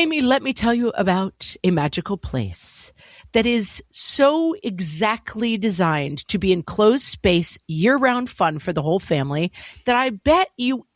Amy, let me tell you about a magical place that is so exactly designed to be enclosed space, year-round fun for the whole family that I bet you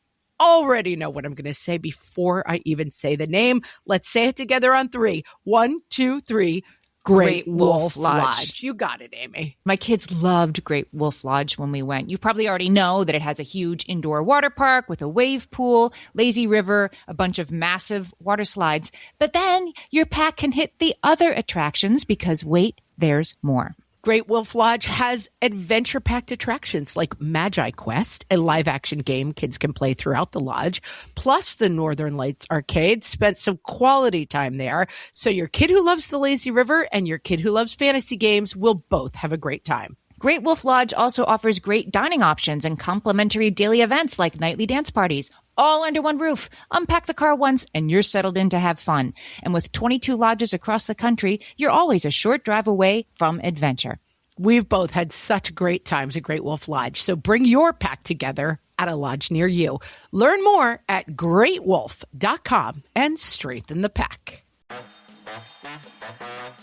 already know what I'm going to say before I even say the name. Let's say it together on 3. 1, 2, 3. Great Wolf Lodge. You got it, Amy. My kids loved Great Wolf Lodge when we went. You probably already know that it has a huge indoor water park with a wave pool, lazy river, a bunch of massive water slides. But then your pack can hit the other attractions because, wait, there's more. Great Wolf Lodge has adventure-packed attractions like Magi Quest, a live-action game kids can play throughout the lodge, plus the Northern Lights Arcade. Spent some quality time there, so your kid who loves the lazy river and your kid who loves fantasy games will both have a great time. Great Wolf Lodge also offers great dining options and complimentary daily events like nightly dance parties, all under one roof. Unpack the car once and you're settled in to have fun. And with 22 lodges across the country, you're always a short drive away from adventure. We've both had such great times at Great Wolf Lodge, so bring your pack together at a lodge near you. Learn more at greatwolf.com and strengthen the pack.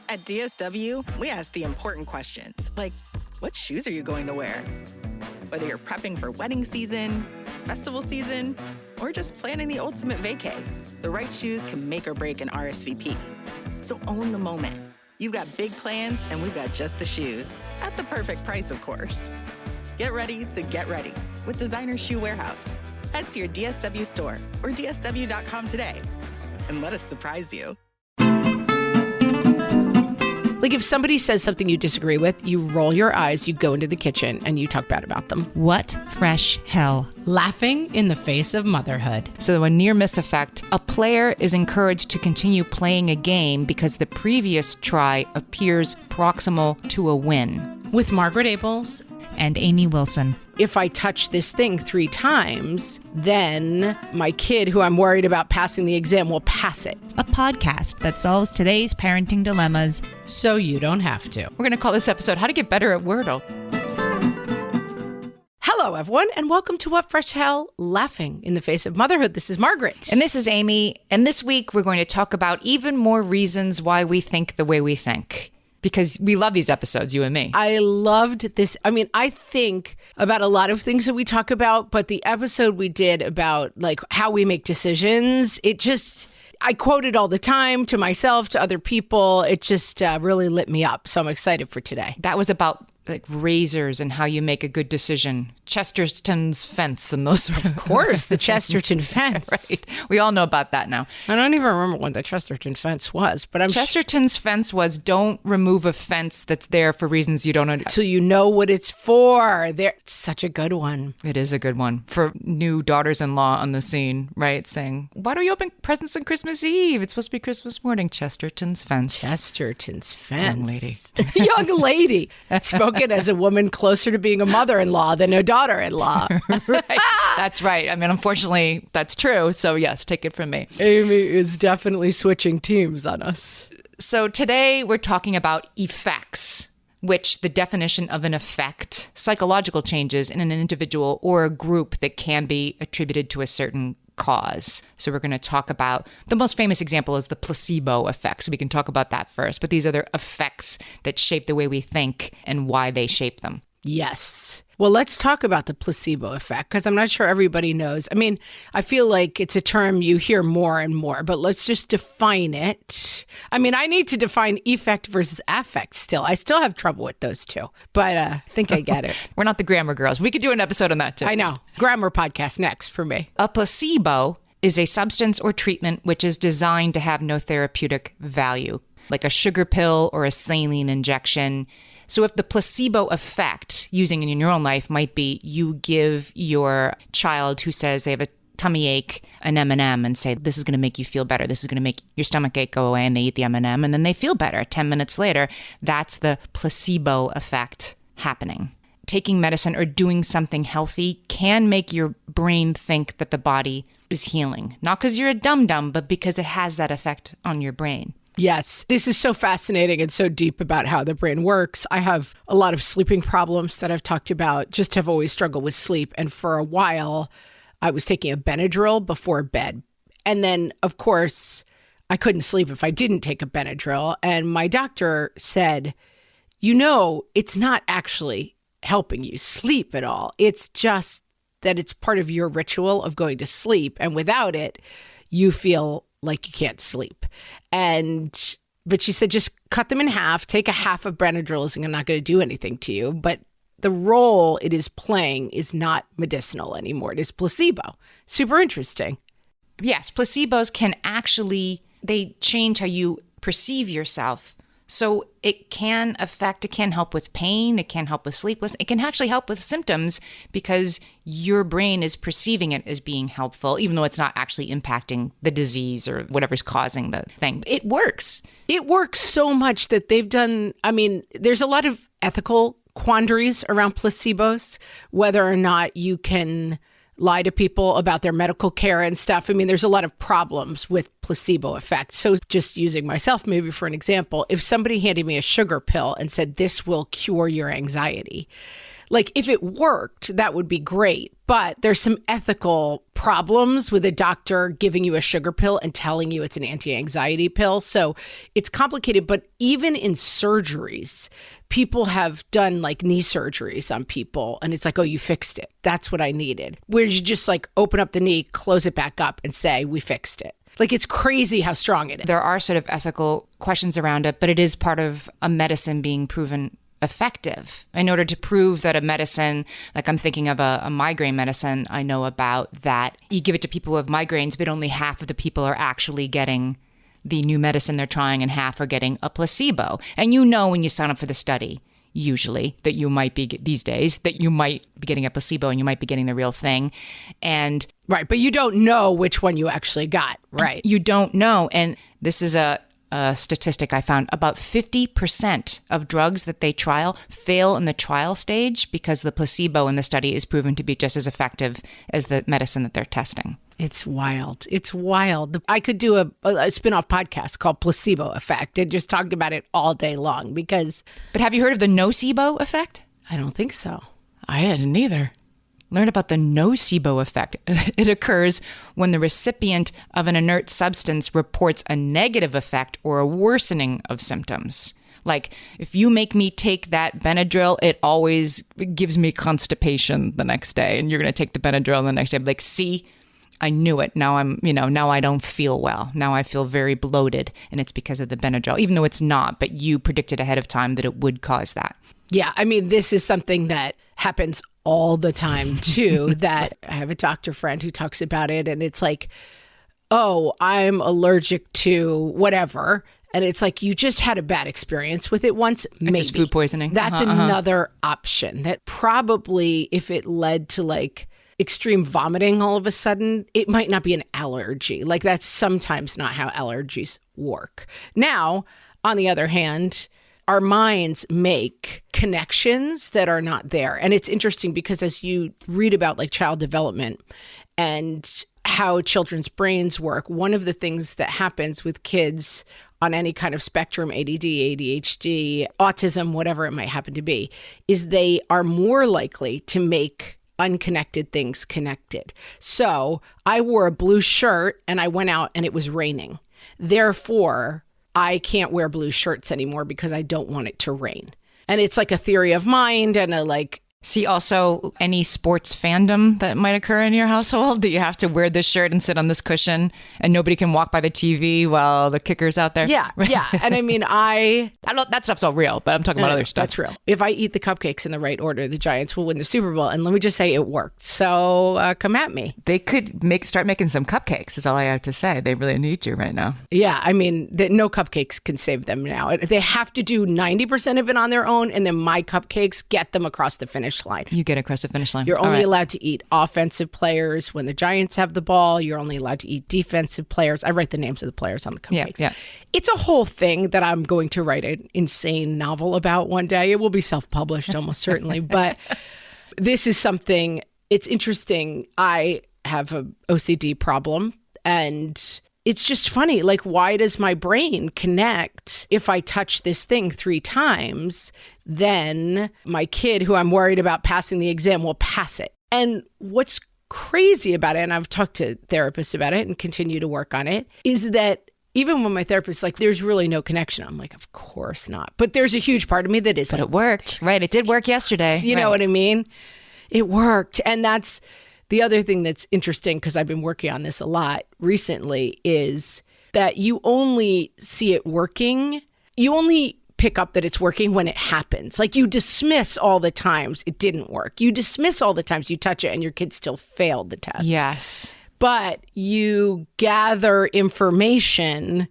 At DSW, we ask the important questions, like, what shoes are you going to wear? Whether you're prepping for wedding season, festival season, or just planning the ultimate vacay, the right shoes can make or break an RSVP. So own the moment. You've got big plans, and we've got just the shoes. At the perfect price, of course. Get ready to get ready with Designer Shoe Warehouse. Head to your DSW store or DSW.com today and let us surprise you. Like if somebody says something you disagree with, you roll your eyes, you go into the kitchen, and you talk bad about them. What fresh hell? Laughing in the face of motherhood. So a near-miss effect, a player is encouraged to continue playing a game because the previous try appears proximal to a win. With Margaret Abels and Amy Wilson. If I touch this thing 3 times, then my kid, who I'm worried about passing the exam, will pass it. A podcast that solves today's parenting dilemmas so you don't have to. We're going to call this episode How to Get Better at Wordle. Hello, everyone, and welcome to What Fresh Hell? Laughing in the Face of Motherhood. This is Margaret. And this is Amy. And this week, we're going to talk about even more reasons why we think the way we think. Because we love these episodes, you and me. I loved this. I mean, I think about a lot of things that we talk about, but the episode we did about like how we make decisions, I quote it all the time to myself, to other people. It just really lit me up. So I'm excited for today. That was about like razors and how you make a good decision. Chesterton's fence and those sort of course, the Chesterton fence. Right. We all know about that now. I don't even remember what the Chesterton fence was, but Chesterton's fence was don't remove a fence that's there for reasons you don't understand. So you know what it's for. It's such a good one. It is a good one for new daughters-in-law on the scene, right? Saying, why do you open presents on Christmas Eve? It's supposed to be Christmas morning. Chesterton's fence. Chesterton's fence. Young lady. Young lady. Spoken as a woman closer to being a mother-in-law than a daughter-in-law. Right. That's right. I mean, unfortunately, that's true. So yes, take it from me. Amy is definitely switching teams on us. So today we're talking about effects, which the definition of an effect, psychological changes in an individual or a group that can be attributed to a certain cause. So we're going to talk about the most famous example is the placebo effect. So we can talk about that first. But these are the effects that shape the way we think and why they shape them. Yes. Well, let's talk about the placebo effect because I'm not sure everybody knows. I mean, I feel like it's a term you hear more and more, but let's just define it. I mean, I need to define effect versus affect still. I still have trouble with those two, but I think I get it. We're not the grammar girls. We could do an episode on that too. I know. Grammar podcast next for me. A placebo is a substance or treatment which is designed to have no therapeutic value, like a sugar pill or a saline injection. So if the placebo effect, using it in your own life, might be you give your child who says they have a tummy ache an M&M and say, this is going to make you feel better. This is going to make your stomach ache go away, and they eat the M&M and then they feel better. 10 minutes later, that's the placebo effect happening. Taking medicine or doing something healthy can make your brain think that the body is healing. Not because you're a dum-dum, but because it has that effect on your brain. Yes, this is so fascinating and so deep about how the brain works. I have a lot of sleeping problems that I've talked about, just have always struggled with sleep. And for a while, I was taking a Benadryl before bed. And then, of course, I couldn't sleep if I didn't take a Benadryl. And my doctor said, it's not actually helping you sleep at all. It's just that it's part of your ritual of going to sleep. And without it, you feel like you can't sleep. But she said, just cut them in half, take a half of Benadryl, isn't not going to do anything to you. But the role it is playing is not medicinal anymore. It is placebo. Super interesting. Yes, placebos can actually, they change how you perceive yourself. So it can help with pain, it can help with sleeplessness, it can actually help with symptoms because your brain is perceiving it as being helpful, even though it's not actually impacting the disease or whatever's causing the thing. It works. It works so much that they've done, there's a lot of ethical quandaries around placebos, whether or not you can lie to people about their medical care and stuff. There's a lot of problems with placebo effect. So just using myself maybe for an example, if somebody handed me a sugar pill and said, this will cure your anxiety, if it worked, that would be great. But there's some ethical problems with a doctor giving you a sugar pill and telling you it's an anti-anxiety pill. So it's complicated. But even in surgeries, people have done knee surgeries on people. And it's oh, you fixed it. That's what I needed. Where you just open up the knee, close it back up and say, we fixed it. It's crazy how strong it is. There are sort of ethical questions around it, but it is part of a medicine being proven effective. In order to prove that a medicine, I'm thinking of a migraine medicine I know about, that you give it to people with migraines, but only half of the people are actually getting the new medicine they're trying and half are getting a placebo. And when you sign up for the study, usually, that you might be, these days, that you might be getting a placebo and you might be getting the real thing. And right, but you don't know which one you actually got, right? You don't know. And this is a statistic I found. About 50% of drugs that they trial fail in the trial stage because the placebo in the study is proven to be just as effective as the medicine that they're testing. It's wild. It's wild. I could do a spin-off podcast called Placebo Effect and just talk about it all day long because... But have you heard of the nocebo effect? I don't think so. I hadn't either. Learn about the nocebo effect. It occurs when the recipient of an inert substance reports a negative effect or a worsening of symptoms. If you make me take that Benadryl, it always gives me constipation the next day. And you're going to take the Benadryl the next day. See, I knew it. Now now I don't feel well. Now I feel very bloated. And it's because of the Benadryl, even though it's not. But you predicted ahead of time that it would cause that. Yeah. This is something that happens all the time too, that I have a doctor friend who talks about it and it's oh, I'm allergic to whatever. And it's you just had a bad experience with it once. Maybe. It's just food poisoning. That's another option that probably if it led to extreme vomiting all of a sudden, it might not be an allergy. That's sometimes not how allergies work. Now, on the other hand, our minds make connections that are not there. And it's interesting because as you read about child development and how children's brains work, one of the things that happens with kids on any kind of spectrum, ADD, ADHD, autism, whatever it might happen to be, is they are more likely to make unconnected things connected. So I wore a blue shirt and I went out and it was raining. Therefore, I can't wear blue shirts anymore because I don't want it to rain. And it's a theory of mind and a See also any sports fandom that might occur in your household, that you have to wear this shirt and sit on this cushion and nobody can walk by the TV while the kicker's out there. Yeah, yeah. And I know that stuff's all real, but I'm talking about other stuff. That's real. If I eat the cupcakes in the right order, the Giants will win the Super Bowl. And let me just say it worked. So come at me. They could start making some cupcakes is all I have to say. They really need you right now. Yeah, no cupcakes can save them now. They have to do 90% of it on their own. And then my cupcakes get them across the finish line. You get across the finish line. You're only allowed to eat offensive players when the Giants have the ball. You're only allowed to eat defensive players. I write the names of the players on the cupcakes. Yeah. It's a whole thing that I'm going to write an insane novel about one day. It will be self-published almost certainly. But this is something, it's interesting. I have an OCD problem and it's just funny. Why does my brain connect if I touch this thing 3 times, then my kid who I'm worried about passing the exam will pass it? And what's crazy about it, and I've talked to therapists about it and continue to work on it, is that even when my therapist's like, there's really no connection, I'm like, of course not. But there's a huge part of me that is But like, it worked, right? It did work yesterday. You know what I mean? It worked. And that's the other thing that's interesting, because I've been working on this a lot recently, is that you only see it working. You only pick up that it's working when it happens. Like, you dismiss all the times it didn't work. You dismiss all the times you touch it and your kid still failed the test. Yes. But you gather information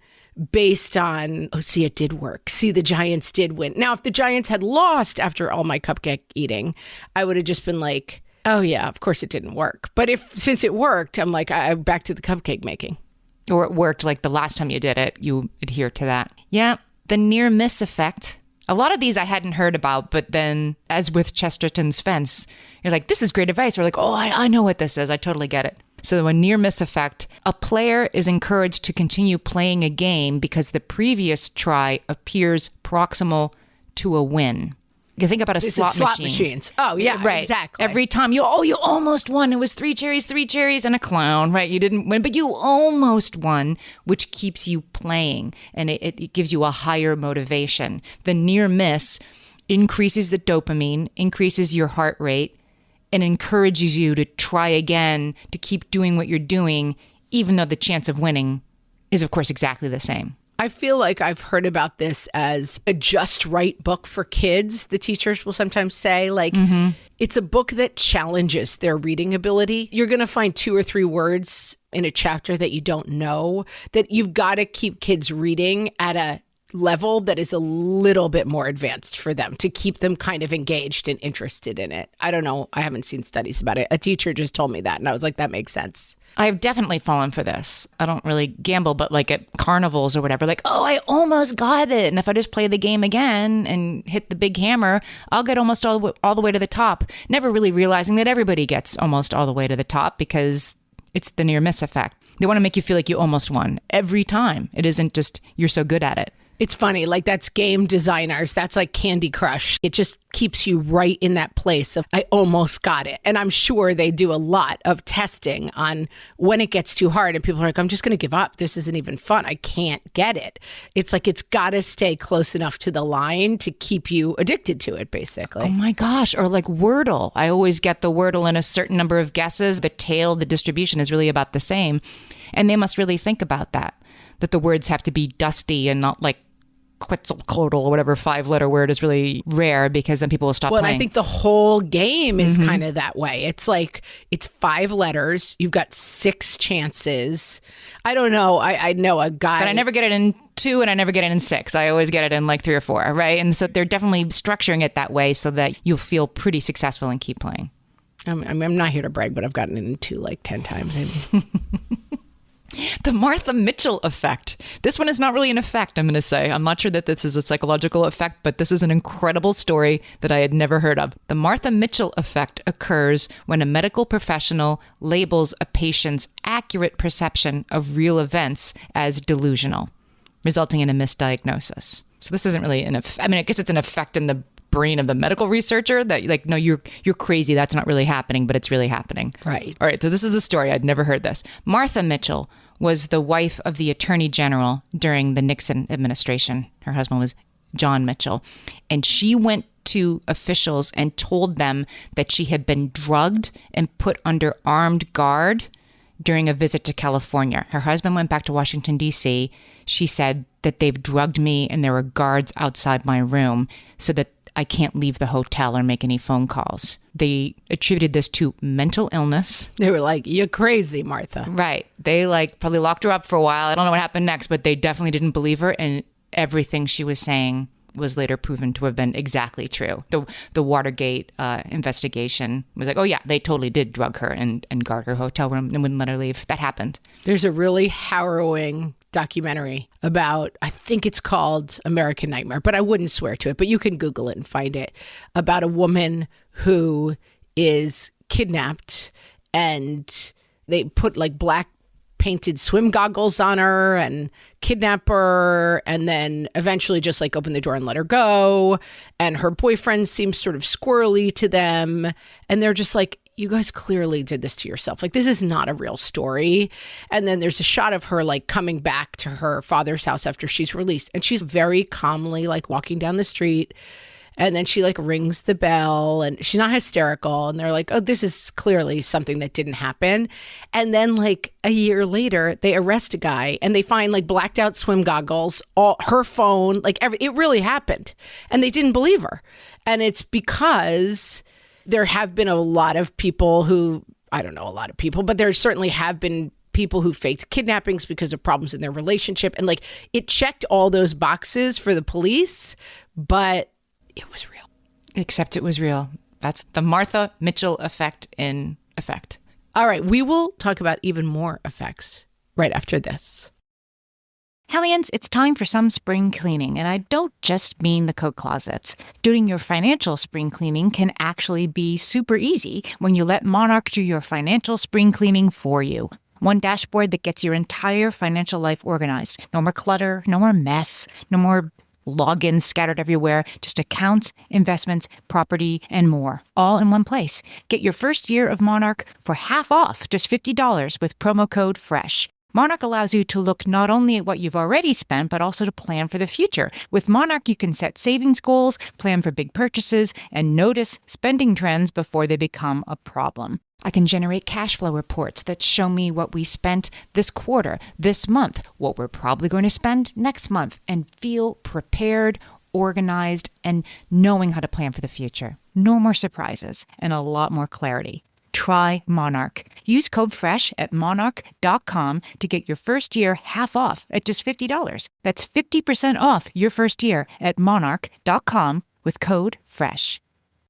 based on, oh, see, it did work. See, the Giants did win. Now, if the Giants had lost after all my cupcake eating, I would have just been like, oh, yeah, of course it didn't work. But since it worked, I'm like, I'm back to the cupcake making. Or it worked like the last time you did it, you adhere to that. Yeah. The near miss effect. A lot of these I hadn't heard about, but then as with Chesterton's fence, you're like, this is great advice. Or like, oh, I know what this is. I totally get it. So a near miss effect, a player is encouraged to continue playing a game because the previous try appears proximal to a win. You think about a slot machine. Machines. Oh, yeah, right. Exactly. Every time you almost won. It was 3 cherries, and a clown, right? You didn't win, but you almost won, which keeps you playing, and it gives you a higher motivation. The near miss increases the dopamine, increases your heart rate, and encourages you to try again, to keep doing what you're doing, even though the chance of winning is, of course, exactly the same. I feel like I've heard about this as a just right book for kids. The teachers will sometimes say, like, it's a book that challenges their reading ability. You're going to find 2 or 3 words in a chapter that you don't know, that you've got to keep kids reading at a level that is a little bit more advanced for them to keep them kind of engaged and interested in it. I don't know. I haven't seen studies about it. A teacher just told me that, and I was like, that makes sense. I've definitely fallen for this. I don't really gamble, but like at carnivals or whatever, like, oh, I almost got it. And if I just play the game again and hit the big hammer, I'll get almost all the way to the top. Never really realizing that everybody gets almost all the way to the top because it's the near miss effect. They want to make you feel like you almost won every time. It isn't just you're so good at it. It's funny, like that's game designers. That's like Candy Crush. It just keeps you right in that place of, I almost got it. And I'm sure they do a lot of testing on when it gets too hard and people are like, I'm just going to give up. This isn't even fun. I can't get it. It's like, it's got to stay close enough to the line to keep you addicted to it, basically. Oh my gosh. Or like Wordle. I always get the Wordle in a certain number of guesses. The tail, the distribution is really about the same. And they must really think about that the words have to be dusty and not like Quetzalcoatl or whatever 5-letter word is really rare, because then people will stop playing. Well, I think the whole game is kind of that way. It's like, it's 5 letters. You've got 6 chances. I don't know. I know a guy. But I never get it in 2 and I never get it in 6. I always get it in like 3 or 4, right? And so they're definitely structuring it that way so that you'll feel pretty successful and keep playing. I'm not here to brag, but I've gotten it in 2 like 10 times maybe. The Martha Mitchell effect. This one is not really an effect, I'm going to say. I'm not sure that this is a psychological effect, but this is an incredible story that I had never heard of. The Martha Mitchell effect occurs when a medical professional labels a patient's accurate perception of real events as delusional, resulting in a misdiagnosis. So this isn't really an effect. I mean, I guess it's an effect in the brain of the medical researcher that like, no, you're crazy. That's not really happening, but it's really happening. Right. All right. So this is a story. I'd never heard this. Martha Mitchell was the wife of the Attorney General during the Nixon administration. Her husband was John Mitchell. And she went to officials and told them that she had been drugged and put under armed guard during a visit to California. Her husband went back to Washington, D.C. She said that they've drugged me and there were guards outside my room so that I can't leave the hotel or make any phone calls. They attributed this to mental illness. They were like, you're crazy, Martha. Right. They like probably locked her up for a while. I don't know what happened next, but they definitely didn't believe her. And everything she was saying was later proven to have been exactly true. The Watergate investigation was like, oh yeah, they totally did drug her and guard her hotel room and wouldn't let her leave. That happened. There's a really harrowing documentary about, I think it's called American Nightmare, but I wouldn't swear to it, but you can Google it and find it, about a woman who is kidnapped and they put like black painted swim goggles on her and kidnap her, and then eventually just like open the door and let her go. And her boyfriend seems sort of squirrely to them. And they're just like, you guys clearly did this to yourself. Like, this is not a real story. And then there's a shot of her like coming back to her father's house after she's released. And she's very calmly like walking down the street. And then she like rings the bell and she's not hysterical. And they're like, oh, this is clearly something that didn't happen. And then like a year later, they arrest a guy and they find like blacked out swim goggles, all her phone, like it really happened. And they didn't believe her. And it's because there have been a lot of people who, I don't know, a lot of people, but there certainly have been people who faked kidnappings because of problems in their relationship. And like it checked all those boxes for the police, but it was real. Except it was real. That's the Martha Mitchell effect in effect. All right, we will talk about even more effects right after this. Hellions, it's time for some spring cleaning, and I don't just mean the coat closets. Doing your financial spring cleaning can actually be super easy when you let Monarch do your financial spring cleaning for you. One dashboard that gets your entire financial life organized. No more clutter, no more mess, no more logins scattered everywhere, just accounts, investments, property, and more, all in one place. Get your first year of Monarch for half off, just $50 with promo code FRESH. Monarch allows you to look not only at what you've already spent, but also to plan for the future. With Monarch, you can set savings goals, plan for big purchases, and notice spending trends before they become a problem. I can generate cash flow reports that show me what we spent this quarter, this month, what we're probably going to spend next month, and feel prepared, organized, and knowing how to plan for the future. No more surprises and a lot more clarity. Try Monarch. Use code FRESH at monarch.com to get your first year half off at just $50. That's 50% off your first year at monarch.com with code FRESH.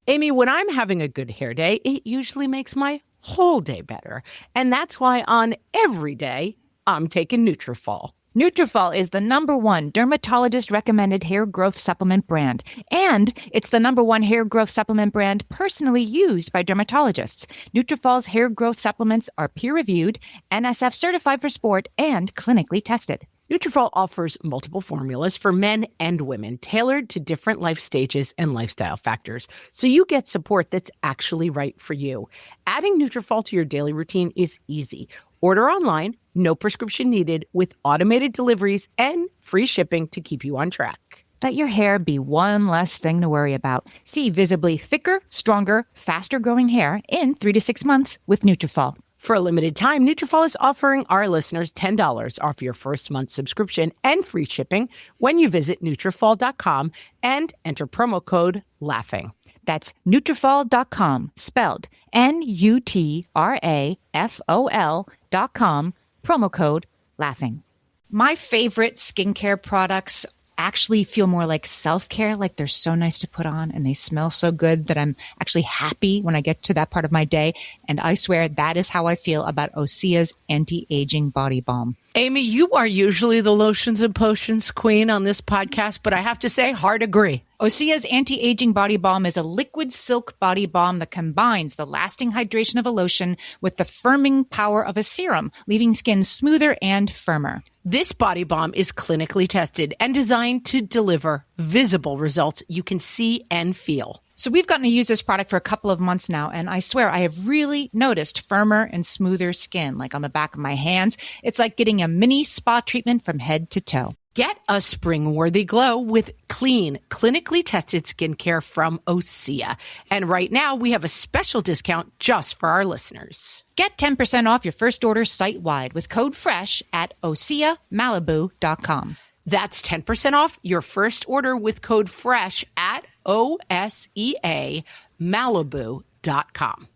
Amy, when I'm having a good hair day, it usually makes my whole day better. And that's why on every day, I'm taking Nutrafol. Nutrafol is the #1 dermatologist-recommended hair growth supplement brand. And it's the #1 hair growth supplement brand personally used by dermatologists. Nutrafol's hair growth supplements are peer-reviewed, NSF certified for sport, and clinically tested. Nutrafol offers multiple formulas for men and women tailored to different life stages and lifestyle factors, so you get support that's actually right for you. Adding Nutrafol to your daily routine is easy. Order online, no prescription needed, with automated deliveries and free shipping to keep you on track. Let your hair be one less thing to worry about. See visibly thicker, stronger, faster-growing hair in 3 to 6 months with Nutrafol. For a limited time, Nutrafol is offering our listeners $10 off your first month subscription and free shipping when you visit Nutrafol.com and enter promo code LAUGHING. That's Nutrafol.com, spelled Nutrafol.com, promo code LAUGHING. My favorite skincare products actually feel more like self-care, like they're so nice to put on and they smell so good that I'm actually happy when I get to that part of my day. And I swear that is how I feel about Osea's anti-aging body balm. Amy, you are usually the lotions and potions queen on this podcast, but I have to say, hard agree. Osea's anti-aging body balm is a liquid silk body balm that combines the lasting hydration of a lotion with the firming power of a serum, leaving skin smoother and firmer. This body balm is clinically tested and designed to deliver visible results you can see and feel. So we've gotten to use this product for a couple of months now, and I swear I have really noticed firmer and smoother skin, like on the back of my hands. It's like getting a mini spa treatment from head to toe. Get a spring-worthy glow with clean, clinically tested skincare from Osea. And right now, we have a special discount just for our listeners. Get 10% off your first order site-wide with code FRESH at OseaMalibu.com. That's 10% off your first order with code FRESH at OSEAMalibu.com.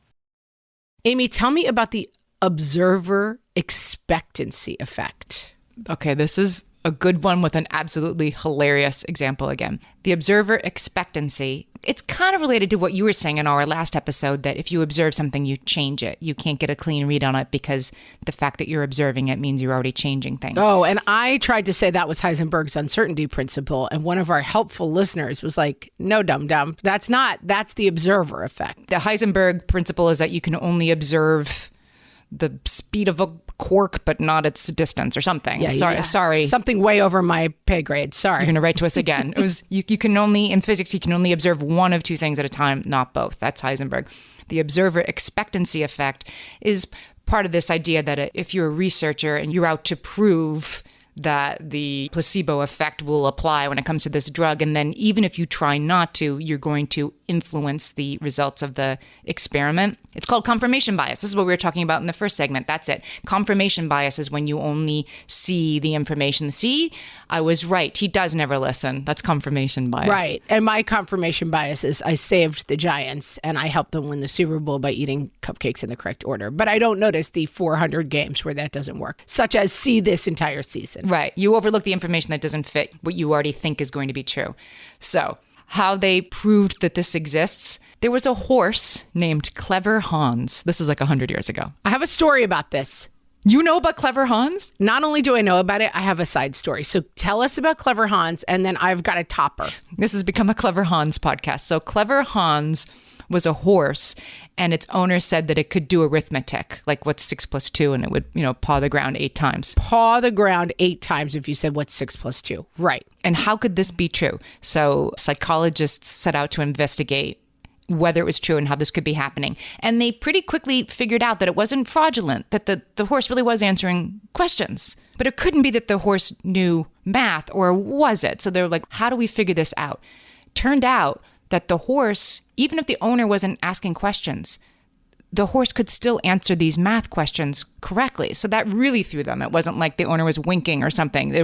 Amy, tell me about the observer expectancy effect. Okay, this is a good one with an absolutely hilarious example again. The observer expectancy, it's kind of related to what you were saying in our last episode, that if you observe something, you change it. You can't get a clean read on it because the fact that you're observing it means you're already changing things. Oh, and I tried to say that was Heisenberg's uncertainty principle, and one of our helpful listeners was like, no, dum-dum, that's the observer effect. The Heisenberg principle is that you can only observe the speed of a cork, but not its distance or something. Sorry. Something way over my pay grade. Sorry. You're going to write to us again. It was you can only, in physics, you can only observe one of two things at a time, not both. That's Heisenberg. The observer expectancy effect is part of this idea that if you're a researcher and you're out to prove that the placebo effect will apply when it comes to this drug, and then even if you try not to, you're going to influence the results of the experiment. It's called confirmation bias. This is what we were talking about in the first segment. That's it. Confirmation bias is when you only see the information. See, I was right. He does never listen. That's confirmation bias. Right. And my confirmation bias is I saved the Giants and I helped them win the Super Bowl by eating cupcakes in the correct order. But I don't notice the 400 games where that doesn't work, such as see this entire season. Right. You overlook the information that doesn't fit what you already think is going to be true. So how they proved that this exists, there was a horse named Clever Hans. This is like 100 years ago. I have a story about this. You know about Clever Hans? Not only do I know about it, I have a side story. So tell us about Clever Hans, and then I've got a topper. This has become a Clever Hans podcast. So Clever Hans was a horse, and its owner said that it could do arithmetic, like what's 6 plus 2, and it would, paw the ground 8 times. Paw the ground 8 times if you said what's 6 plus 2. Right. And how could this be true? So psychologists set out to investigate whether it was true and how this could be happening. And they pretty quickly figured out that it wasn't fraudulent, that the horse really was answering questions. But it couldn't be that the horse knew math, or was it? So they're like, how do we figure this out? Turned out that the horse, even if the owner wasn't asking questions, the horse could still answer these math questions correctly. So that really threw them. It wasn't like the owner was winking or something.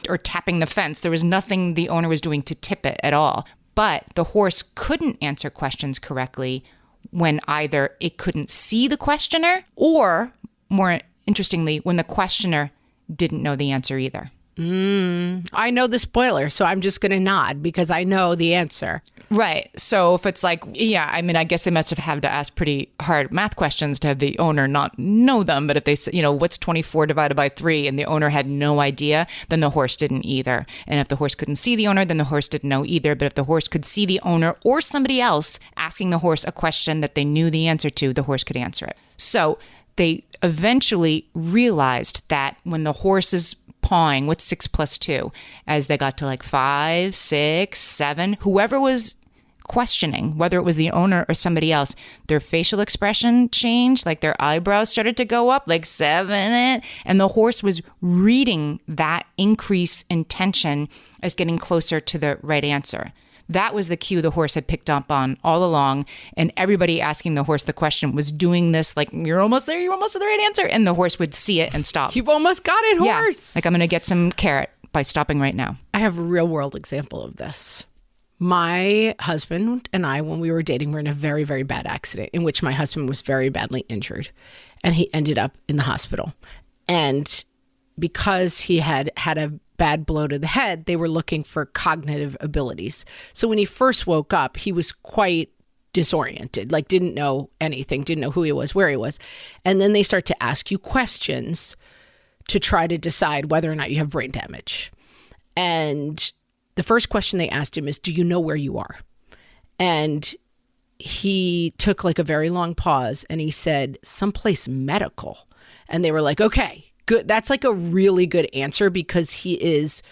Or tapping the fence. There was nothing the owner was doing to tip it at all. But the horse couldn't answer questions correctly when either it couldn't see the questioner, or, more interestingly, when the questioner didn't know the answer either. I know the spoiler, so I'm just going to nod because I know the answer. Right. So if it's like, I guess they must have had to ask pretty hard math questions to have the owner not know them. But if they say, what's 24 divided by 3, and the owner had no idea, then the horse didn't either. And if the horse couldn't see the owner, then the horse didn't know either. But if the horse could see the owner or somebody else asking the horse a question that they knew the answer to, the horse could answer it. So they eventually realized that when the horse is pawing with 6 plus 2, as they got to like 5, 6, 7, whoever was questioning, whether it was the owner or somebody else, their facial expression changed, like their eyebrows started to go up, like 7, and the horse was reading that increase in tension as getting closer to the right answer. That was the cue the horse had picked up on all along, and everybody asking the horse the question was doing this like, you're almost there, you're almost to the right answer, and the horse would see it and stop. You've almost got it, horse. Yeah, like I'm going to get some carrot by stopping right now. I have a real world example of this. My husband and I, when we were dating, were in a very, very bad accident in which my husband was very badly injured, and he ended up in the hospital. And because he had had a bad blow to the head, they were looking for cognitive abilities. So when he first woke up, he was quite disoriented, like didn't know anything, didn't know who he was, where he was. And then they start to ask you questions to try to decide whether or not you have brain damage. And the first question they asked him is, do you know where you are? And he took like a very long pause and he said, someplace medical. And they were like, okay, good. That's like a really good answer because he is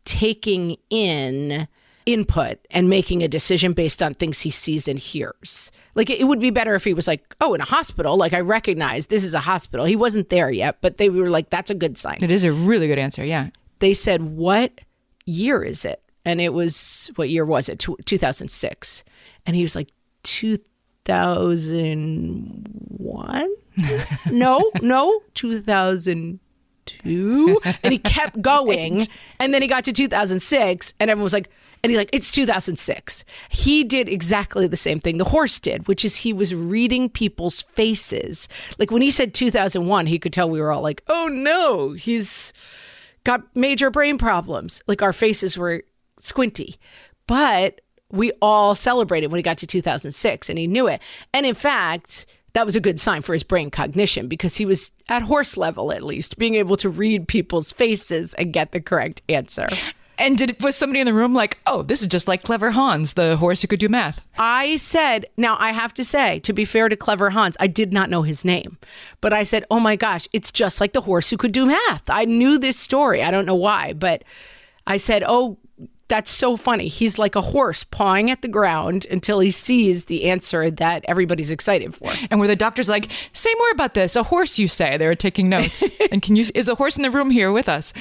taking in input and making a decision based on things he sees and hears. Like it would be better if he was like, oh, in a hospital, like I recognize this is a hospital. He wasn't there yet, but they were like, that's a good sign. It is a really good answer. Yeah. They said, what year is it? And it was, what year was it? 2006. And he was like, 2001? No, 2002. And he kept going. And then he got to 2006 and everyone was like, and he's like, it's 2006. He did exactly the same thing the horse did, which is he was reading people's faces. Like when he said 2001, he could tell we were all like, oh no, he's got major brain problems. Like our faces were squinty. But we all celebrated when he got to 2006 and he knew it. And in fact, that was a good sign for his brain cognition because he was at horse level, at least, being able to read people's faces and get the correct answer. And was somebody in the room like, oh, this is just like Clever Hans, the horse who could do math? I said, now I have to say, to be fair to Clever Hans, I did not know his name. But I said, oh my gosh, it's just like the horse who could do math. I knew this story. I don't know why. But I said, oh, that's so funny. He's like a horse pawing at the ground until he sees the answer that everybody's excited for. And were the doctors like, say more about this? A horse, you say? They were taking notes. And is a horse in the room here with us?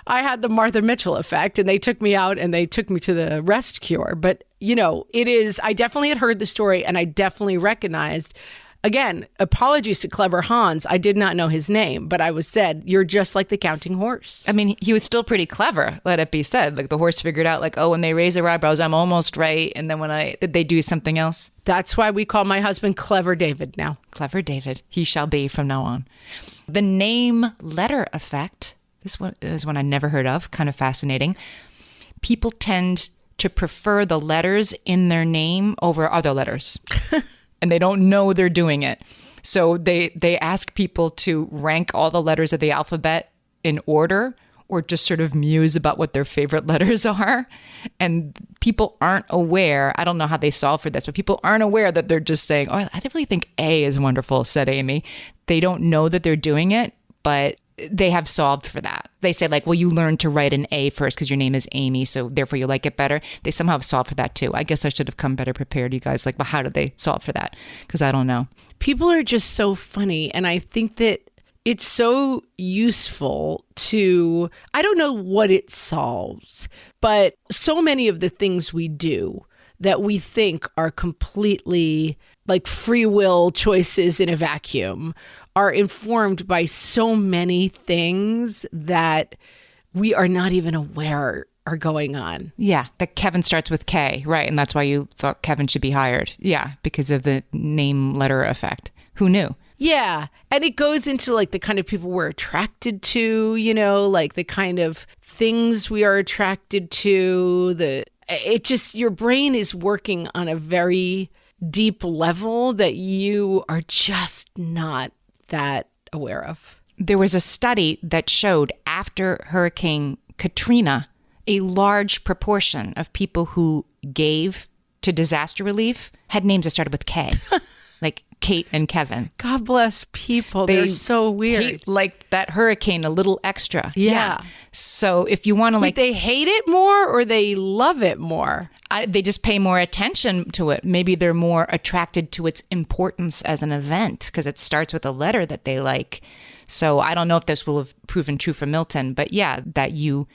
I had the Martha Mitchell effect, and they took me out and they took me to the rest cure. But, I definitely had heard the story, and I definitely recognized, again, apologies to Clever Hans. I did not know his name, but I was said, you're just like the counting horse. I mean, he was still pretty clever, let it be said. Like the horse figured out like, oh, when they raise their eyebrows, I'm almost right. And then did they do something else? That's why we call my husband Clever David now. Clever David. He shall be from now on. The name letter effect. This one is one I never heard of. Kind of fascinating. People tend to prefer the letters in their name over other letters. And they don't know they're doing it. So they ask people to rank all the letters of the alphabet in order, or just sort of muse about what their favorite letters are. And people aren't aware, I don't know how they solve for this, but people aren't aware that they're just saying, oh, I really think A is wonderful, said Amy. They don't know that they're doing it, but they have solved for that. They say like, well, you learned to write an A first because your name is Amy, so therefore you like it better. They somehow have solved for that too. I guess I should have come better prepared, you guys. Like, well, how did they solve for that? Because I don't know. People are just so funny. And I think that it's so useful to, I don't know what it solves, but so many of the things we do that we think are completely like free will choices in a vacuum are informed by so many things that we are not even aware are going on. Yeah, that Kevin starts with K, right? And that's why you thought Kevin should be hired. Yeah, because of the name letter effect. Who knew? Yeah. And it goes into like the kind of people we're attracted to, like the kind of things we are attracted to. Your brain is working on a very deep level that you are just not that aware of. There was a study that showed after Hurricane Katrina, a large proportion of people who gave to disaster relief had names that started with K, like Kate and Kevin. God bless people. They're so weird. Hate, like that hurricane a little extra. Yeah. So if you want to like... they hate it more or they love it more? They just pay more attention to it. Maybe they're more attracted to its importance as an event because it starts with a letter that they like. So I don't know if this will have proven true for Milton, but yeah, that you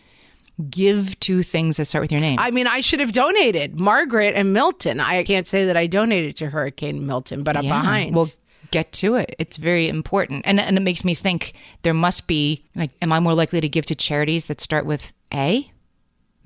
give to things that start with your name. I mean, I should have donated Margaret and Milton. I can't say that I donated to Hurricane Milton, but I'm behind. Well, get to it. It's very important. And it makes me think there must be, like, am I more likely to give to charities that start with A?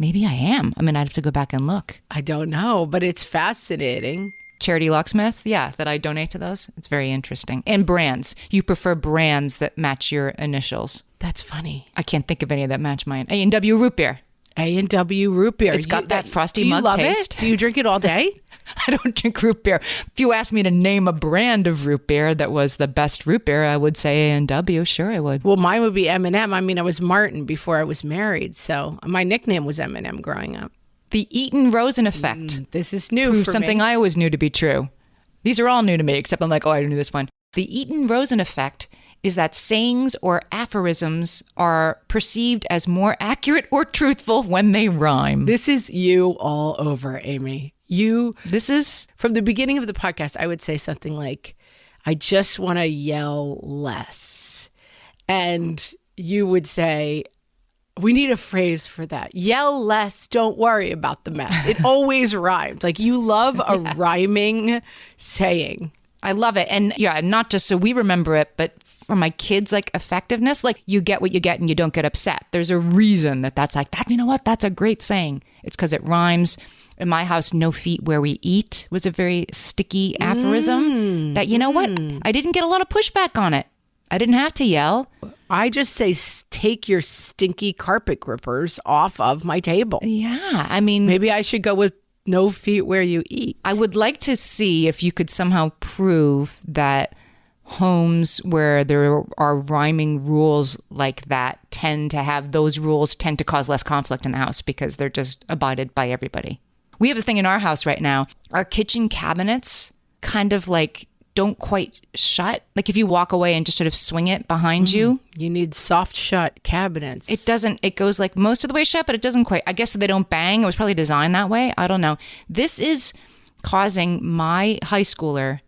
Maybe I am. I mean, I'd have to go back and look. I don't know, but it's fascinating. Charity Locksmith, yeah, that I donate to those. It's very interesting. And brands. You prefer brands that match your initials. That's funny. I can't think of any that match mine. A&W root beer. A&W root beer. It's got that frosty mug taste. Do you love taste. it? Do you drink it all day? I don't drink root beer. If you asked me to name a brand of root beer that was the best root beer, I would say A&W. Sure, I would. Well, mine would be M&M. I mean, I was Martin before I was married, so my nickname was M&M growing up. The Eaton-Rosen effect. This is new for something me. I always knew to be true. These are all new to me, except I'm like, oh, I knew this one. The Eaton-Rosen effect is that sayings or aphorisms are perceived as more accurate or truthful when they rhyme. This is you all over, Amy. This is from the beginning of the podcast. I would say something like, I just want to yell less. And you would say, we need a phrase for that. Yell less, don't worry about the mess. It always rhymed. Like you love a rhyming saying. I love it. And yeah, not just so we remember it, but for my kids, like effectiveness, like you get what you get and you don't get upset. There's a reason that's like, that. You know what? That's a great saying. It's because it rhymes. In my house, no feet where we eat was a very sticky aphorism that, you know what? I didn't get a lot of pushback on it. I didn't have to yell. I just say, take your stinky carpet grippers off of my table. Yeah. I mean, maybe I should go with no feet where you eat. I would like to see if you could somehow prove that homes where there are rhyming rules like that tend to cause less conflict in the house because they're just abided by everybody. We have a thing in our house right now. Our kitchen cabinets kind of like don't quite shut. Like if you walk away and just sort of swing it behind you. You need soft shut cabinets. It goes like most of the way shut, but it doesn't quite. I guess they don't bang. It was probably designed that way. I don't know. This is causing my high schooler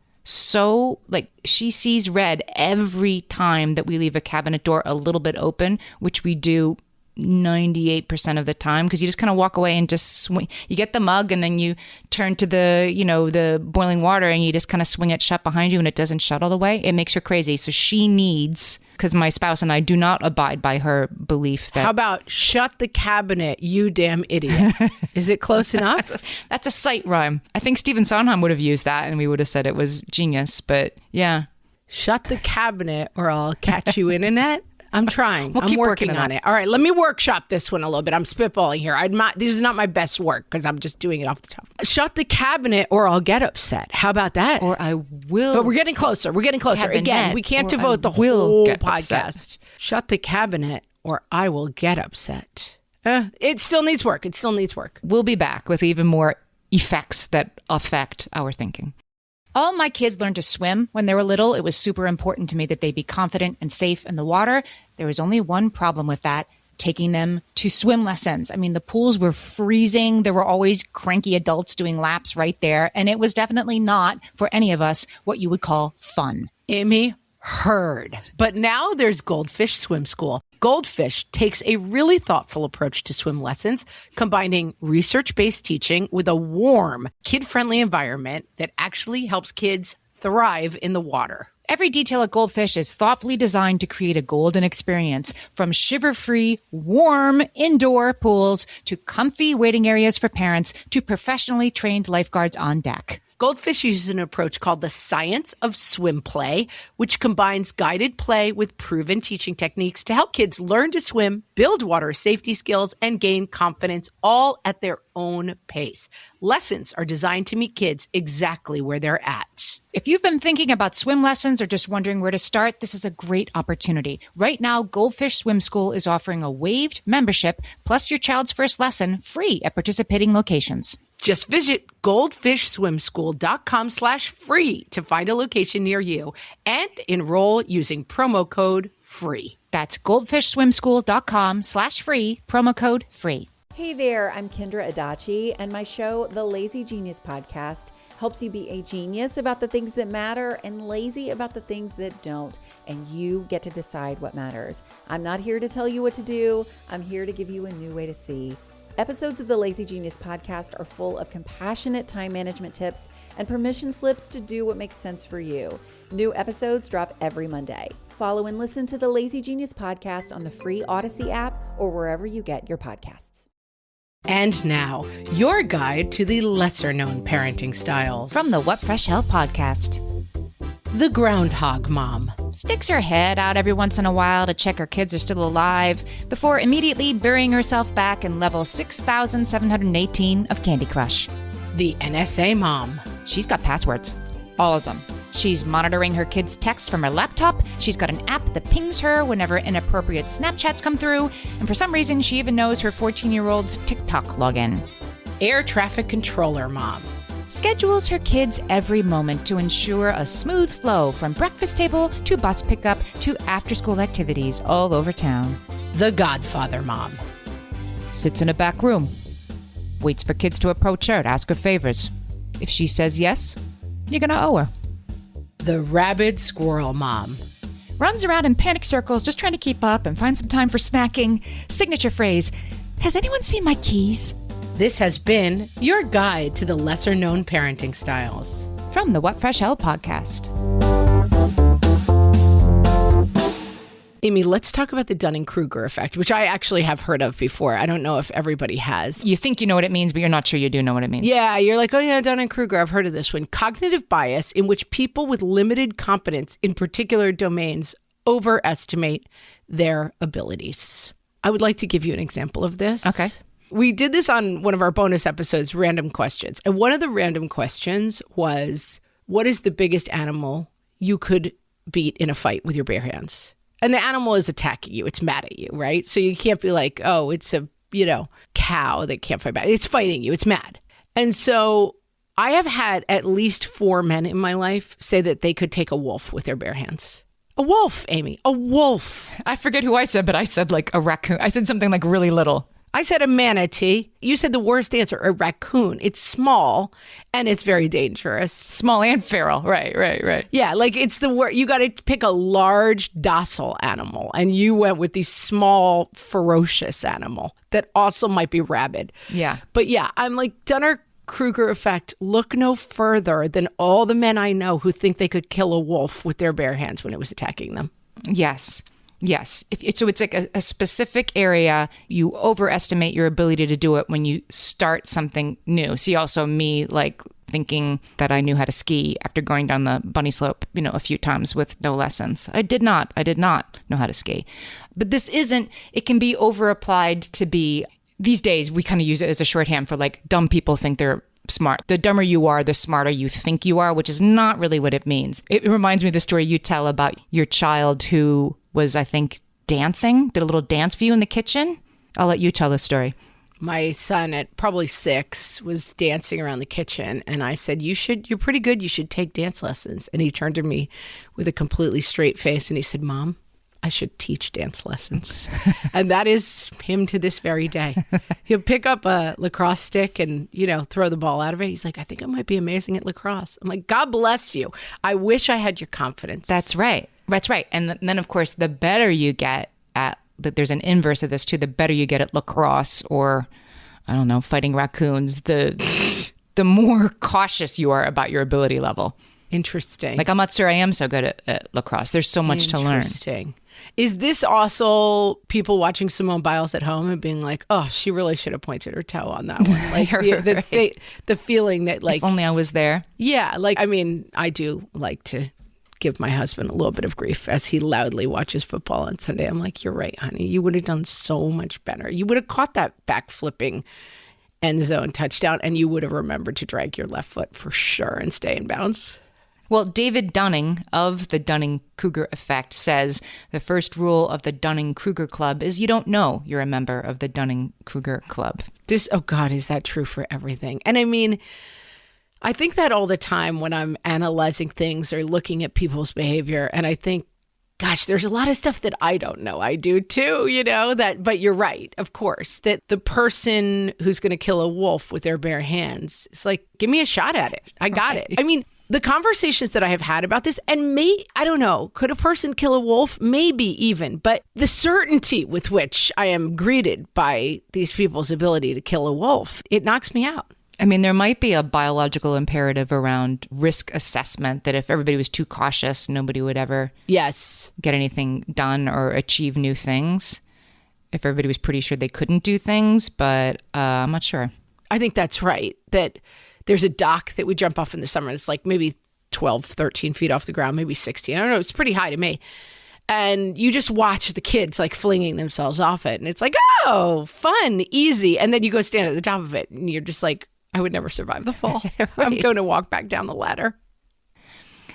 she sees red every time that we leave a cabinet door a little bit open, which we do 98% of the time, because you just kind of walk away and just swing. You get the mug and then you turn to the boiling water and you just kind of swing it shut behind you and it doesn't shut all the way. It makes her crazy. So she needs, because my spouse and I do not abide by her belief that... How about shut the cabinet, you damn idiot? Is it close enough? That's a sight rhyme. I think Stephen Sondheim would have used that and we would have said it was genius, but yeah. Shut the cabinet or I'll catch you in a net. I'm trying. I'm working on it. All right, let me workshop this one a little bit. I'm spitballing here. This is not my best work because I'm just doing it off the top. Shut the cabinet or I'll get upset. How about that? Or I will. But we're getting closer. Again, we can't devote the whole podcast. Upset. Shut the cabinet or I will get upset. It still needs work. We'll be back with even more effects that affect our thinking. All my kids learned to swim when they were little. It was super important to me that they be confident and safe in the water. There was only one problem with that, taking them to swim lessons. I mean, the pools were freezing. There were always cranky adults doing laps right there. And it was definitely not, for any of us, what you would call fun. Amy, heard. But now there's Goldfish Swim School. Goldfish takes a really thoughtful approach to swim lessons, combining research-based teaching with a warm, kid-friendly environment that actually helps kids thrive in the water. Every detail at Goldfish is thoughtfully designed to create a golden experience, from shiver-free, warm indoor pools to comfy waiting areas for parents to professionally trained lifeguards on deck. Goldfish uses an approach called the science of swim play, which combines guided play with proven teaching techniques to help kids learn to swim, build water safety skills, and gain confidence, all at their own pace. Lessons are designed to meet kids exactly where they're at. If you've been thinking about swim lessons or just wondering where to start, this is a great opportunity. Right now, Goldfish Swim School is offering a waived membership plus your child's first lesson free at participating locations. Just visit goldfishswimschool.com/free to find a location near you and enroll using promo code FREE. That's goldfishswimschool.com/free, promo code FREE. Hey there, I'm Kendra Adachi, and my show, The Lazy Genius Podcast, helps you be a genius about the things that matter and lazy about the things that don't, and you get to decide what matters. I'm not here to tell you what to do. I'm here to give you a new way to see. Episodes of the Lazy Genius Podcast are full of compassionate time management tips and permission slips to do what makes sense for you. New episodes drop every Monday. Follow and listen to the Lazy Genius Podcast on the free Odyssey app or wherever you get your podcasts. And now, your guide to the lesser-known parenting styles. From the What Fresh Hell podcast. The Groundhog Mom. Sticks her head out every once in a while to check her kids are still alive before immediately burying herself back in level 6,718 of Candy Crush. The NSA Mom. She's got passwords. All of them. She's monitoring her kids' texts from her laptop. She's got an app that pings her whenever inappropriate Snapchats come through. And for some reason, she even knows her 14-year-old's TikTok login. Air Traffic Controller Mom. Schedules her kids every moment to ensure a smooth flow from breakfast table to bus pickup to after-school activities all over town. The Godfather Mom. Sits in a back room. Waits for kids to approach her to ask her favors. If she says yes, you're gonna owe her. The Rabid Squirrel Mom. Runs around in panic circles just trying to keep up and find some time for snacking. Signature phrase, has anyone seen my keys? This has been your guide to the lesser-known parenting styles. From the What Fresh Hell podcast. Amy, let's talk about the Dunning-Kruger effect, which I actually have heard of before. I don't know if everybody has. You think you know what it means, but you're not sure you do know what it means. Yeah, you're like, oh yeah, Dunning-Kruger, I've heard of this one. Cognitive bias in which people with limited competence in particular domains overestimate their abilities. I would like to give you an example of this. Okay. We did this on one of our bonus episodes, Random Questions. And one of the random questions was, what is the biggest animal you could beat in a fight with your bare hands. And the animal is attacking you. It's mad at you, right? So you can't be like, oh, it's a, cow that can't fight back. It's fighting you. It's mad. And so I have had at least 4 men in my life say that they could take a wolf with their bare hands. A wolf, Amy. A wolf. I forget who I said, but I said like a raccoon. I said something like really little. I said a manatee. You said the worst answer, a raccoon. It's small and it's very dangerous. Small and feral. Right. Yeah, like it's the word. You got to pick a large, docile animal. And you went with the small, ferocious animal that also might be rabid. Yeah. But yeah, I'm like, Dunning-Kruger effect. Look no further than all the men I know who think they could kill a wolf with their bare hands when it was attacking them. Yes. So it's like a specific area. You overestimate your ability to do it when you start something new. See, also me like thinking that I knew how to ski after going down the bunny slope, a few times with no lessons. I did not know how to ski. But this it can be over applied to be, these days we kind of use it as a shorthand for like dumb people think they're smart. The dumber you are, the smarter you think you are, which is not really what it means. It reminds me of the story you tell about your child who was, I think, dancing, did a little dance for you in the kitchen. I'll let you tell the story. My son at probably 6 was dancing around the kitchen, and I said, you're pretty good. You should take dance lessons. And he turned to me with a completely straight face and he said, Mom, I should teach dance lessons. And that is him to this very day. He'll pick up a lacrosse stick and, throw the ball out of it. He's like, I think I might be amazing at lacrosse. I'm like, God bless you. I wish I had your confidence. That's right. And then, of course, the better you get at, that there's an inverse of this too, the better you get at lacrosse or, I don't know, fighting raccoons, the more cautious you are about your ability level. Interesting. Like, I'm not sure I am so good at lacrosse. There's so much to learn. Interesting. Is this also people watching Simone Biles at home and being like, oh, she really should have pointed her toe on that one? Like the feeling that like... If only I was there. Yeah. Like, I mean, I do like to give my husband a little bit of grief as he loudly watches football on Sunday. I'm like, you're right, honey. You would have done so much better. You would have caught that back-flipping end zone touchdown and you would have remembered to drag your left foot for sure and stay in bounds. Well, David Dunning of the Dunning-Kruger effect says the first rule of the Dunning-Kruger club is you don't know you're a member of the Dunning-Kruger club. Oh God, is that true for everything? And I mean, I think that all the time when I'm analyzing things or looking at people's behavior, and I think, gosh, there's a lot of stuff that I don't know. I do too, but you're right, of course, that the person who's going to kill a wolf with their bare hands, it's like, give me a shot at it. I got it. I mean, the conversations that I have had about this, and I don't know, could a person kill a wolf? Maybe even, but the certainty with which I am greeted by these people's ability to kill a wolf, it knocks me out. I mean, there might be a biological imperative around risk assessment that if everybody was too cautious, nobody would ever get anything done or achieve new things. If everybody was pretty sure they couldn't do things, but I'm not sure. I think that's right, that there's a dock that we jump off in the summer. It's like maybe 12, 13 feet off the ground, maybe 16. I don't know. It's pretty high to me. And you just watch the kids like flinging themselves off it. And it's like, oh, fun, easy. And then you go stand at the top of it and you're just like, I would never survive the fall. Right. I'm going to walk back down the ladder.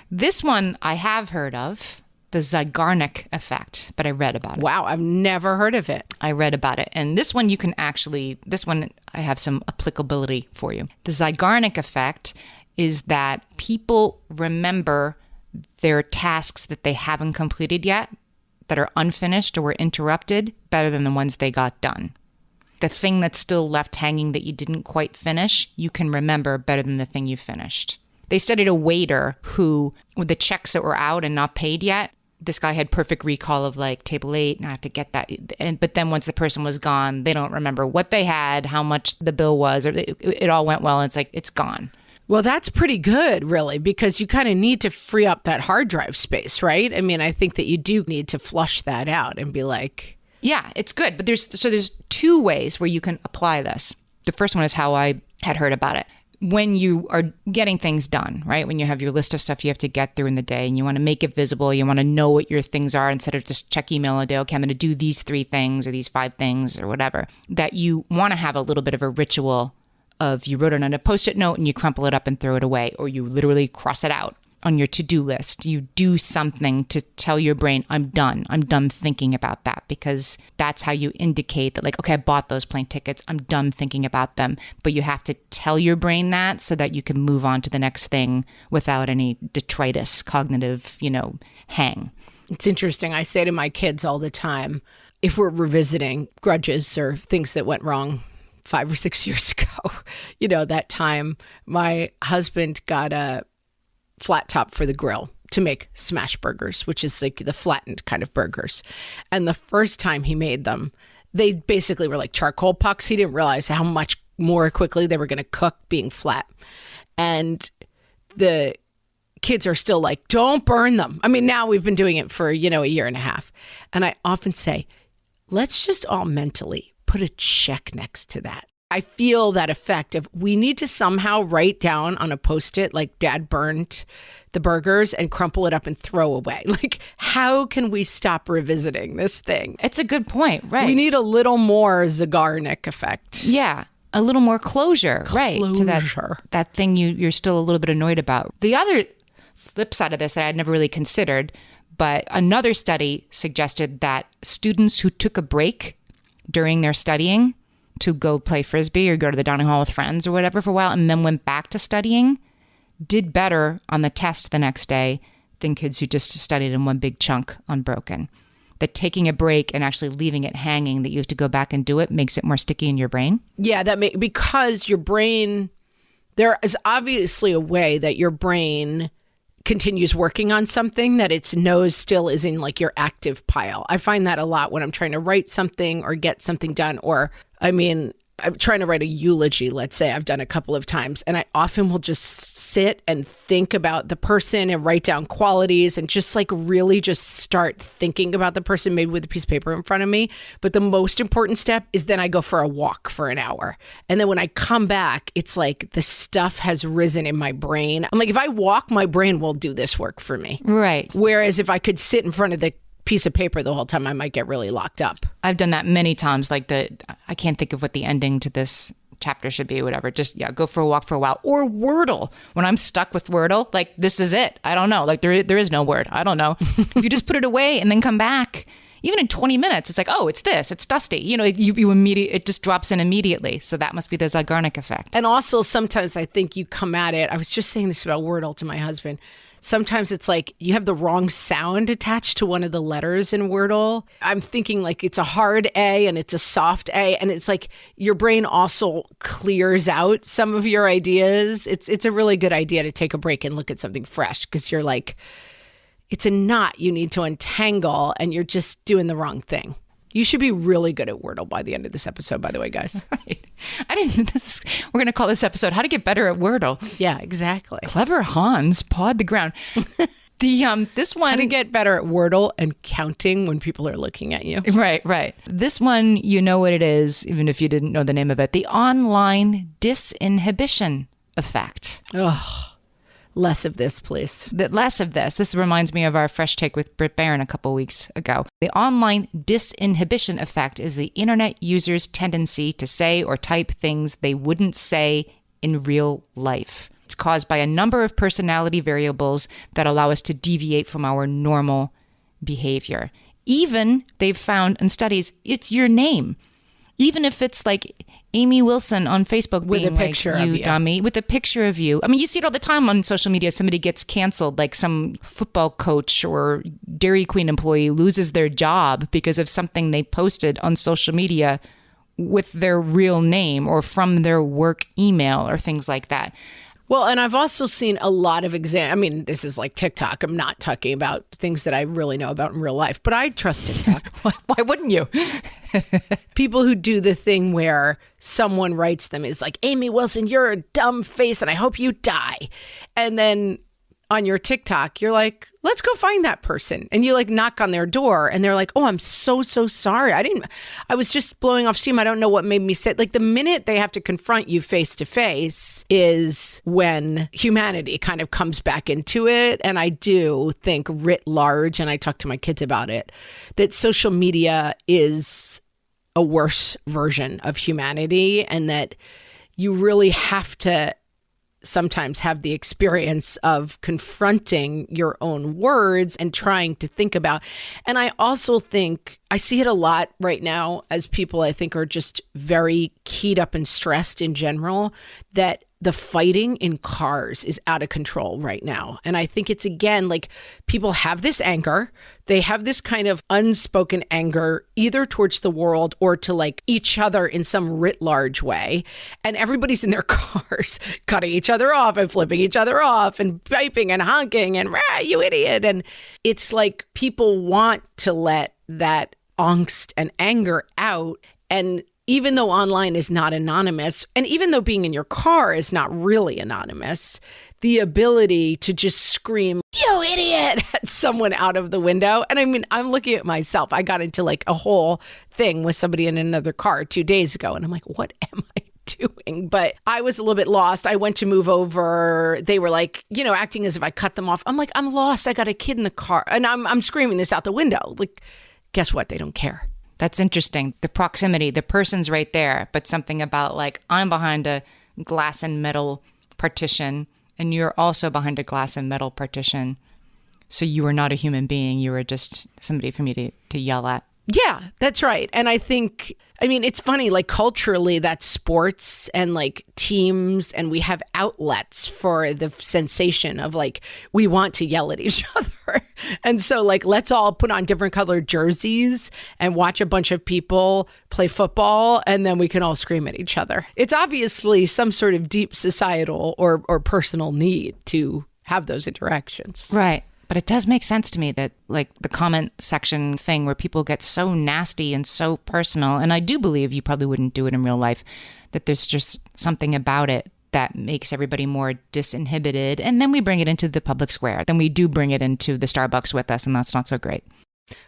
This one I have heard of, the Zeigarnik effect, but I read about it. Wow, I've never heard of it. I read about it. And this one I have some applicability for you. The Zeigarnik effect is that people remember their tasks that they haven't completed yet, that are unfinished or were interrupted, better than the ones they got done. The thing that's still left hanging that you didn't quite finish, you can remember better than the thing you finished. They studied a waiter who, with the checks that were out and not paid yet, this guy had perfect recall of like table 8, and I have to get that. But then once the person was gone, they don't remember what they had, how much the bill was, or it all went well. And it's like, it's gone. Well, that's pretty good, really, because you kind of need to free up that hard drive space, right? I mean, I think that you do need to flush that out and be like... Yeah, it's good. But there's 2 ways where you can apply this. The first one is how I had heard about it. When you are getting things done, right? When you have your list of stuff you have to get through in the day and you want to make it visible, you want to know what your things are instead of just check email a day, okay, I'm going to do these 3 things or these 5 things or whatever, that you want to have a little bit of a ritual of you wrote it on a Post-it note and you crumple it up and throw it away, or you literally cross it out. on your to-do list. You do something to tell your brain, I'm done thinking about that, because that's how you indicate that, like, okay, I bought those plane tickets, I'm done thinking about them. But you have to tell your brain that so that you can move on to the next thing without any detritus, cognitive, hang. It's interesting. I say to my kids all the time, if we're revisiting grudges or things that went wrong 5 or 6 years ago, that time my husband got a flat top for the grill to make smash burgers, which is like the flattened kind of burgers. And the first time he made them, they basically were like charcoal pucks. He didn't realize how much more quickly they were going to cook being flat. And the kids are still like, don't burn them. I mean, now we've been doing it for, a year and a half. And I often say, let's just all mentally put a check next to that. I feel that effect of we need to somehow write down on a Post-it, like Dad burned the burgers, and crumple it up and throw away. Like, how can we stop revisiting this thing? It's a good point, right? We need a little more Zeigarnik effect. Yeah, a little more closure. Right, to that thing you're still a little bit annoyed about. The other flip side of this that I'd never really considered, but another study suggested that students who took a break during their studying to go play Frisbee or go to the dining hall with friends or whatever for a while and then went back to studying did better on the test the next day than kids who just studied in one big chunk unbroken. That taking a break and actually leaving it hanging, that you have to go back and do it, makes it more sticky in your brain. Yeah, because your brain, there is obviously a way that your brain continues working on something that its nose still is in like your active pile. I find that a lot when I'm trying to write something or get something done, or I'm trying to write a eulogy, let's say. I've done a couple of times, and I often will just sit and think about the person and write down qualities and just like really just start thinking about the person, maybe with a piece of paper in front of me. But the most important step is then I go for a walk for an hour. And then when I come back, it's like the stuff has risen in my brain. I'm like, if I walk, my brain will do this work for me. Right. Whereas if I could sit in front of the piece of paper the whole time, I might get really locked up. I've done that many times. Like I can't think of what the ending to this chapter should be, whatever. Just, go for a walk for a while. Or Wordle. When I'm stuck with Wordle, like, this is it. I don't know. Like, there is no word. I don't know. If you just put it away and then come back, even in 20 minutes, it's like, oh, it's this. It's Dusty. You immediately, it just drops in immediately. So that must be the Zeigarnik effect. And also sometimes I think you come at it. I was just saying this about Wordle to my husband. Sometimes it's like you have the wrong sound attached to one of the letters in Wordle. I'm thinking like it's a hard A and it's a soft A. And it's like your brain also clears out some of your ideas. It's a really good idea to take a break and look at something fresh, because you're like, it's a knot you need to untangle and you're just doing the wrong thing. You should be really good at Wordle by the end of this episode, by the way, guys. Right. We're going to call this episode How to Get Better at Wordle. Yeah, exactly. Clever Hans pawed the ground. This one... How to get better at Wordle and counting when people are looking at you. Right. This one, you know what it is, even if you didn't know the name of it. The online disinhibition effect. Ugh. Less of this, please. Less of this. This reminds me of our Fresh Take with Britt Barron a couple weeks ago. The online disinhibition effect is the internet user's tendency to say or type things they wouldn't say in real life. It's caused by a number of personality variables that allow us to deviate from our normal behavior. Even, they've found in studies, it's your name. Even if it's like Amy Wilson on Facebook with being a picture like, of you dummy, with a picture of you. I mean, you see it all the time on social media. Somebody gets canceled, like some football coach or Dairy Queen employee loses their job because of something they posted on social media with their real name or from their work email or things like that. Well, and I've also seen a lot of this is like TikTok. I'm not talking about things that I really know about in real life, but I trust TikTok. Why wouldn't you? People who do the thing where someone writes them is like, Amy Wilson, you're a dumb face and I hope you die. And then on your TikTok, you're like, let's go find that person. And you like knock on their door and they're like, oh, I'm so sorry. I was just blowing off steam. I don't know what made me say, like the minute they have to confront you face to face is when humanity kind of comes back into it. And I do think writ large, and I talk to my kids about it, that social media is a worse version of humanity, and that you really have to sometimes have the experience of confronting your own words and trying to think about. And I also think I see it a lot right now as people I think are just very keyed up and stressed in general, that the fighting in cars is out of control right now. And I think it's, again, like people have this anger. They have this kind of unspoken anger either towards the world or to like each other in some writ large way. And everybody's in their cars cutting each other off and flipping each other off and piping and honking and, rah, you idiot. And it's like people want to let that angst and anger out. And even though online is not anonymous, and even though being in your car is not really anonymous, the ability to just scream, you idiot, at someone out of the window. And I mean, I'm looking at myself. I got into like a whole thing with somebody in another car 2 days ago. And I'm like, what am I doing? But I was a little bit lost. I went to move over. They were like, acting as if I cut them off. I'm like, I'm lost. I got a kid in the car. And I'm screaming this out the window. Like, guess what? They don't care. That's interesting. The proximity, the person's right there, but something about like, I'm behind a glass and metal partition and you're also behind a glass and metal partition. So you are not a human being. You are just somebody for me to yell at. Yeah, that's right. And I think, it's funny, like culturally that's sports and like teams, and we have outlets for the sensation of like, we want to yell at each other. And so like, let's all put on different colored jerseys and watch a bunch of people play football, and then we can all scream at each other. It's obviously some sort of deep societal or personal need to have those interactions. Right. But it does make sense to me that like the comment section thing where people get so nasty and so personal, and I do believe you probably wouldn't do it in real life, that there's just something about it that makes everybody more disinhibited. And then we bring it into the public square. Then we do bring it into the Starbucks with us, and that's not so great.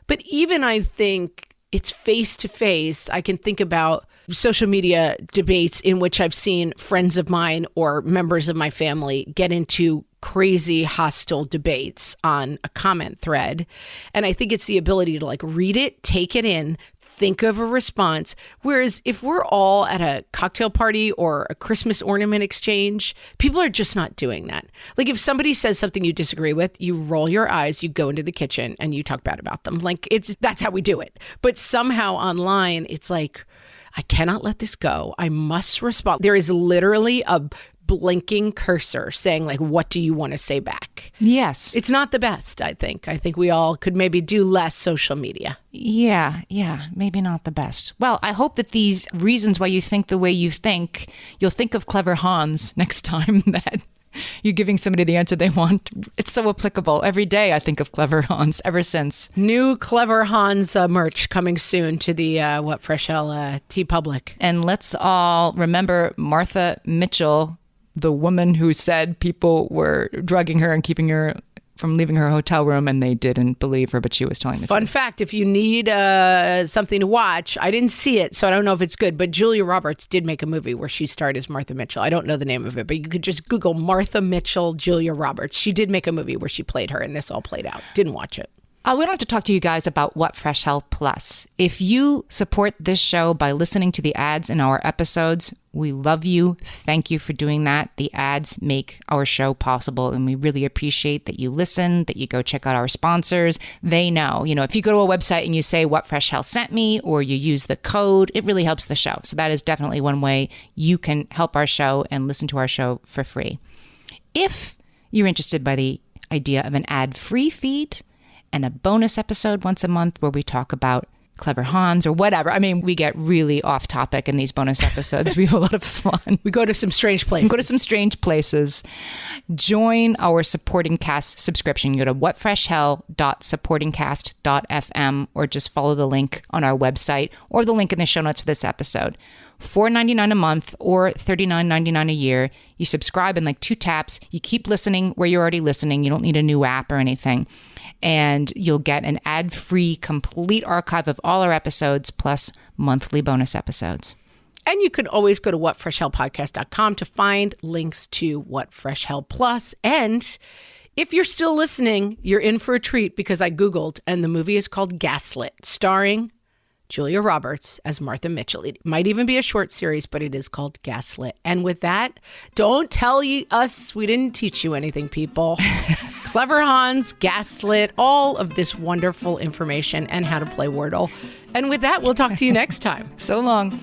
But even I think it's face to face. I can think about social media debates in which I've seen friends of mine or members of my family get into crazy hostile debates on a comment thread. And I think it's the ability to like read it, take it in, think of a response. Whereas if we're all at a cocktail party or a Christmas ornament exchange, people are just not doing that. Like if somebody says something you disagree with, you roll your eyes, you go into the kitchen and you talk bad about them. Like that's how we do it. But somehow online, it's like, I cannot let this go. I must respond. There is literally a blinking cursor saying like, what do you want to say back? Yes. It's not the best, I think. I think we all could maybe do less social media. Yeah, maybe not the best. Well, I hope that these reasons why you think the way you think, you'll think of Clever Hans next time that you're giving somebody the answer they want. It's so applicable. Every day I think of Clever Hans ever since. New Clever Hans merch coming soon to the What Fresh Hell Tea Public. And let's all remember Martha Mitchell, the woman who said people were drugging her and keeping her from leaving her hotel room, and they didn't believe her, but she was telling the truth. Fun fact, if you need something to watch, I didn't see it, so I don't know if it's good, but Julia Roberts did make a movie where she starred as Martha Mitchell. I don't know the name of it, but you could just Google Martha Mitchell, Julia Roberts. She did make a movie where she played her, and this all played out. Didn't watch it. We'd like to talk to you guys about What Fresh Hell Plus. If you support this show by listening to the ads in our episodes, we love you. Thank you for doing that. The ads make our show possible, and we really appreciate that you listen, that you go check out our sponsors. They know, if you go to a website and you say What Fresh Hell sent me, or you use the code, it really helps the show. So that is definitely one way you can help our show and listen to our show for free. If you're interested by the idea of an ad-free feed and a bonus episode once a month where we talk about Clever Hans or whatever. We get really off topic in these bonus episodes. We have a lot of fun. We go to some strange places. Join our Supporting Cast subscription. You go to whatfreshhell.supportingcast.fm or just follow the link on our website or the link in the show notes for this episode. $4.99 a month or $39.99 a year. You subscribe in like 2 taps. You keep listening where you're already listening. You don't need a new app or anything. And you'll get an ad-free complete archive of all our episodes plus monthly bonus episodes. And you can always go to whatfreshhellpodcast.com to find links to What Fresh Hell Plus. And if you're still listening, you're in for a treat because I Googled and the movie is called Gaslit, starring Julia Roberts as Martha Mitchell. It might even be a short series, but it is called Gaslit. And with that, don't tell us we didn't teach you anything, people. Clever Hans, Gaslit, all of this wonderful information and how to play Wordle. And with that, we'll talk to you next time. So long.